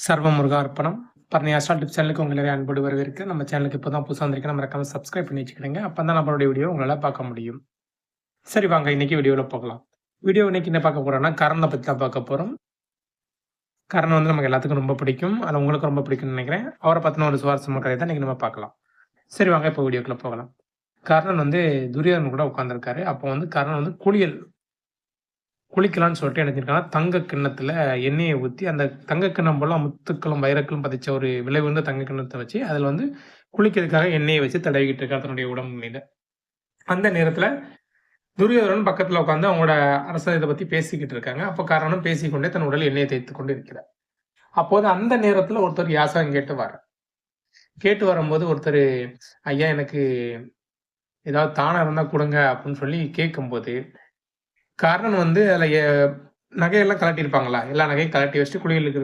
சர்வ முருகா அர்ப்பணம். பரணி ஆஸ்ட்ரா டிப்ஸ் சேனலுக்கு உங்களை அன்போடு வரவேற்கிறேன். நம்ம சேனலுக்கு இப்போ தான் புதுசா வந்திருக்கேன். மறக்காம சப்ஸ்கிரைப் பண்ணி வச்சுக்கிடுங்க. அப்பதான் நம்மளுடைய வீடியோ உங்களால பார்க்க முடியும். சரி வாங்க இன்னைக்கு வீடியோல போகலாம். இன்னைக்கு என்ன பார்க்க போறோம்னா, கர்ணன பத்தி தான் பார்க்க போறோம். கர்ணன் வந்து நமக்கு எல்லாத்துக்கும் ரொம்ப பிடிக்கும். அது உங்களுக்கும் ரொம்ப பிடிக்கும்னு நினைக்கிறேன். அவர பத்தின ஒரு சுவாரஸ்யமான கதைய தான் இன்னைக்கு நம்ம பார்க்கலாம். சரி வாங்க இப்போ வீடியோக்குள்ள போகலாம். கர்ணன் வந்து துரியோதனன் கூட உட்கார்ந்திருக்காரு. அப்போ வந்து கர்ணன் வந்து குளிக்கலான்னு சொல்லிட்டு என்ன செஞ்சிருக்காங்கன்னா, தங்க கிண்ணத்துல எண்ணெய ஊத்தி, அந்த தங்க கிண்ணம் போல முத்துக்களும், வைரக்கல்லும் பதிச்ச ஒரு விலை உயர்ந்த தங்க கிண்ணத்த வச்சு, அதுல வந்து குளிக்கிறதுக்காக எண்ணெய வச்சு தடவிக்கிட்டு இருக்கார் தன்னுடைய உடம்பு மீது. அந்த நேரத்துல துரியோதனன் பக்கத்துல உட்கார்ந்து அவங்களோட அரசர் இத பத்தி பேசிக்கிட்டு இருக்காங்க. அப்ப கர்ணனும் பேசிக்கொண்டே தன் உடலில் எண்ணெயை தேய்த்துக் கொண்டு இருக்கிறார். அப்போது அந்த நேரத்துல ஒருத்தர் யாசகம் கேட்டு வரார். கேட்டு வரும்போது ஒருத்தரு, "ஐயா எனக்கு ஏதாவது தானம் இருந்தா குடுங்க" அப்படின்னு சொல்லி கேட்கும்போது, கர்ணன் வந்து அதுல நகையெல்லாம் கழட்டியிருப்பாங்களா? எல்லா நகையும் கழட்டி வச்சுட்டு குளியலுக்கு இருக்க